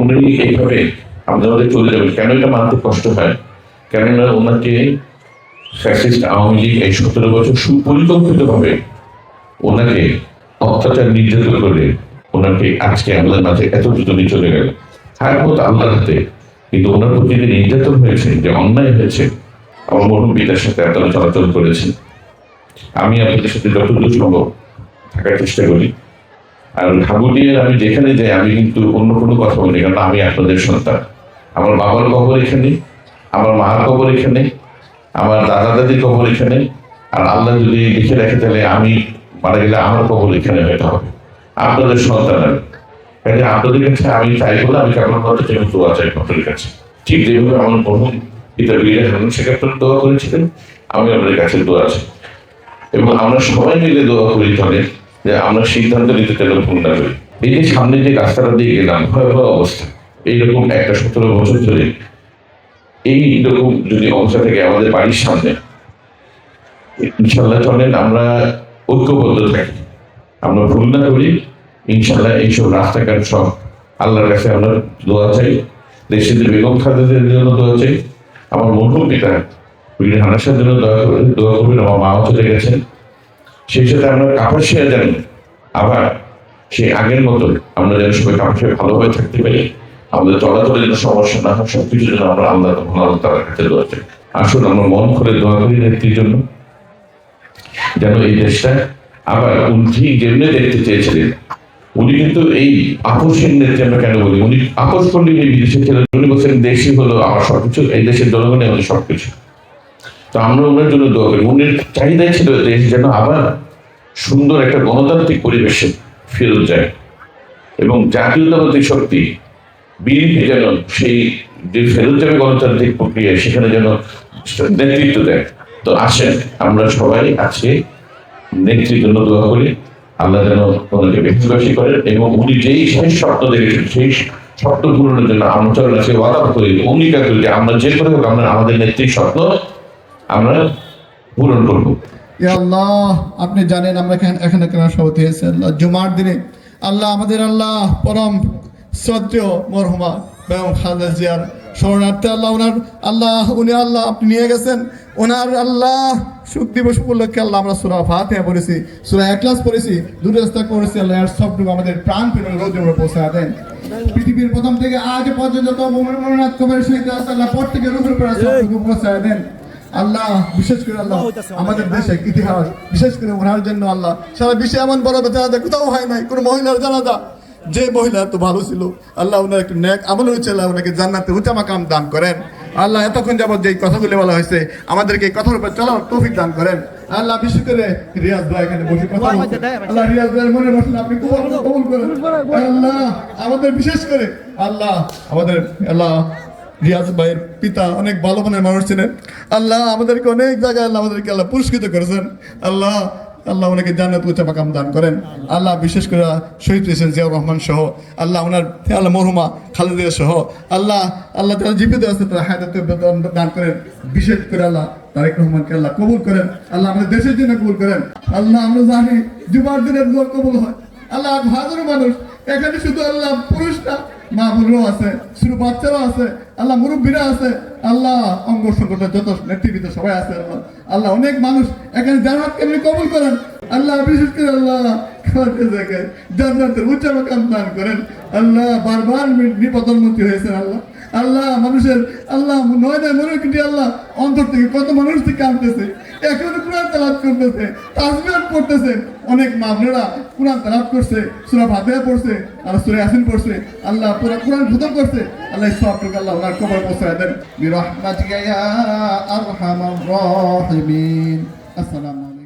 উনি এইভাবে আমাদের চলে যাবেন কেন এটা মানতে কষ্ট হয়, কেননা ওনাকে ফ্যাসিস্ট আওয়ামী লীগ এই 17 বছর সুপরিকল্পিতভাবে ওনাকে অত্যাচার নির্যাতন করে ওনাকে আজকে আমাদের মাঝে এত দ্রুত নিয়ে চলে গেল। হায়ার মতো আল্লাহর হাতে, কিন্তু ওনার প্রতি যে নির্যাতন হয়েছে, যে অন্যায় হয়েছে, আমার মরহুম পিতার সাথে আপনারা চলাচল করেছেন। আমি আপনাদের সাথে যতদূর সম্ভব থাকার চেষ্টা করি। আর ঘাগুটিয়ে আমি যেখানে যাই আমি কিন্তু অন্য কোনো কথা বলি, কারণ আমি আপনাদের সন্তান। আমার বাবার কবর এখানে, আমার মার কবর এখানে, আমার দাদা দাদির কবর এখানে। আর আল্লাহ যদি লিখে রাখে তাহলে আমি মারা গেলে আমার কবর এখানে হতে হবে। আপনাদের সন্তান আমি, কাজে আপনাদের কাছে আমি চাই বলে আমি কেমন কথা চাই দোয়া চাই আপনাদের কাছে। ঠিক যেভাবে আমার মরহুম পিতা বীর হারুন শেখ আপনারা দোয়া করেছিলেন, আমি আপনাদের কাছে দোয়া চাই। এবং আমরা সবাই মিলে দোয়া করি তাহলে যে আমরা সিদ্ধান্ত নিতে চাইলে ভুল না করি। এই যে সামনে যে রাস্তাটা দিয়ে গেলাম, ভয়াবহ অবস্থা, এইরকম একটা 17 বছর ধরে এইরকম যদি অবস্থা থেকে আমাদের বাড়ির সামনে, ইনশাল্লাহ চলেন আমরা ঐক্যবদ্ধ থাকি, আমরা ভুল না করি। ইনশাল্লাহ এইসব রাস্তাঘাট সব আল্লাহর কাছে আমরা দোয়া চাই। দেশের বেগম খালেদার জন্য দোয়া চাই, আমার মরহুম পিতা বীর হানাসার জন্য দোয়া করবেন। আমার মাও চলে গেছেন, সেই সাথে আমরা কাপাসিয়া যেন আবার সেই আগের মতো আমরা যেন সবাই কাপাসিয়া ভালোভাবে থাকতে পারি, আমাদের চলাচলের জন্য সমস্যা না হয়, সবকিছুর জন্য আমরা আল্লাহ তাআলার কাছে দোয়া চাই। আসুন আমরা মন করে দোয়া করি নেত্রীর জন্য, যেন এই দেশটা আবার উনি যেমনি দেখতে চেয়েছিলেন। উনি কিন্তু এই আপোষের নেত্রী, আমরা কেন বলি উনি আপোষ করলে বিদেশে ছিলেন, উনি বলছেন দেশই হলো আমার সবকিছু, এই দেশের জনগণই আমাদের সবকিছু। তো আমরা ওনার জন্য দোয়া করি। উনির চাহিদাই ছিল দেশ যেন আবার সুন্দর একটা গণতান্ত্রিক পরিবেশে ফেরত যায় এবং জাতীয়তাবাদী শক্তি বিএনপি যেন সেই যে ফেরত যাবে গণতান্ত্রিক প্রক্রিয়ায় সেখানে যেন নেতৃত্ব দেয়। তো আসেন আমরা সবাই আজকে নেত্রীর জন্য দোয়া করি, আল্লাহ যেন ওনাকে ব্যক্তিবাসী করেন এবং উনি যেই শেষ স্বপ্ন দেখেছেন সেই স্বপ্ন পূরণের জন্য আমরা আজকে ওয়াদা করি, অঙ্গীকার করি যে আমরা যে করে হোক আমরা আমাদের নেত্রীর স্বপ্ন আমরা পূরণ করবো। ইয়া আল্লাহ, আপনি জানেন আমরা এখানে কেন সভাপতি হয়েছে আল্লাহ জুমার দিনে। আল্লাহ আমাদের আল্লাহ পরম শ্রদ্ধেয় মরহুমা বেগম খালেদা জিয়ার শরণার্থে আল্লাহ ওনার আল্লাহ উনি আল্লাহ আপনি নিয়ে গেছেন ওনার আল্লাহ শোক দিবস উপলক্ষে আল্লাহ আমরা সূরা ফাতিহা পড়েছি, সূরা ইখলাস পড়েছি, দুটো রাস্তা করেছি। আল্লাহ এর সবটুকু আমাদের প্রাণ প্রেরণ রোজে পৌঁছায় দেন। পৃথিবীর প্রথম থেকে আজ পর্যন্ত যত মনোনাথ কবরের সহিত আল্লাহ প্রত্যেকে রূপের উপর সবটুকু পৌঁছায় দেন। আল্লাহ বিশেষ করে আল্লাহ আমাদের দেশে ইতিহাস বিশেষ করে ওনার জন্য আল্লাহ সারা বিশ্বে এমন বড় জানাজা কোথাও হয় নাই, কোনো মহিলার জানাজা। যে মহিলা তো ভালো ছিল আল্লাহ ওনার একটু নেক আমল হয়েছে, আল্লাহ ওনাকে জান্নাতে উঁচা মাকাম দান করেন। আল্লাহ এতক্ষণ যাবত যে কথাগুলো বলা হয়েছে আমাদেরকে এই কথার উপর চলার তৌফিক দান করেন। আল্লাহ বিশেষ করে রিয়াজ ভাই এখানে বসে কথা বলছে, আল্লাহ রিয়াজ ভাইয়ের মনে বসলে আপনি কবুল করেন। আল্লাহ আমাদের বিশেষ করে আল্লাহ আমাদের আল্লাহ রিয়াজ ভাইয়ের পিতা অনেক ভালো মনের মানুষ ছিলেন। আল্লাহ আমাদেরকে অনেক জায়গায় আল্লাহ আমাদেরকে আল্লাহ পুরস্কৃত করেছেন। আল্লাহ আল্লাহ ওনাকে জান্নাত উচ্চ মাকাম দান করেন। আল্লাহ বিশেষ করে শহীদ প্রেসিডেন্ট জিয়াউর রহমান সহ আল্লাহ ওনার আল্লাহ মরহুমা খালেদা সহ আল্লাহ আল্লাহ তারা জীবিত আছে তারা হায়াত দান করেন। বিশেষ করে আল্লাহ তারেক রহমানকে আল্লাহ কবুল করেন। আল্লাহ আমাদের দেশের জন্য কবুল করেন। আল্লাহ আমরা জানি জুমার দিনের দোয়া কবুল হয়। আল্লাহ হাজারো মানুষ এখানে শুধু আল্লাহ পুরুষ না, মা বোনরাও আছে, শুধু বাচ্চারাও আছে, আল্লাহ মুরব্বীরা আছে, আল্লাহ অঙ্গ সংগঠন যত নেতৃবৃন্দ সবাই আছে। আল্লাহ আল্লাহ অনেক মানুষ এখানে জান্নাতকে আপনি কবুল করেন। আল্লাহ বিশেষ করে আল্লাহ জান্নাতের উচ্চ মাকাম দান করেন। আল্লাহ বারবার বিপদমুক্তি হয়েছেন। আল্লাহ আল্লাহ মানুষের আল্লাহ নয় মনে কিটি আল্লাহ অন্তর থেকে কত মানুষ থেকে আনতেছে, এখন কোরআন তেলাওয়াত করতেছে, তাসবিহ পড়তেছে। অনেক মামলারা কোরআন তেলাওয়াত করছে, সূরা ফাতিহা পড়ছে আর সূরা ইয়াসিন পড়ছে। আল্লাহ পুরো কোরআন খতম করছে। আল্লাহ সবটুকু আল্লাহ ওনার কবর পৌঁছায় দেন বিরহমাতিকা ইয়া আরহামার রাহিমিন। আসসালামু আলাইকুম।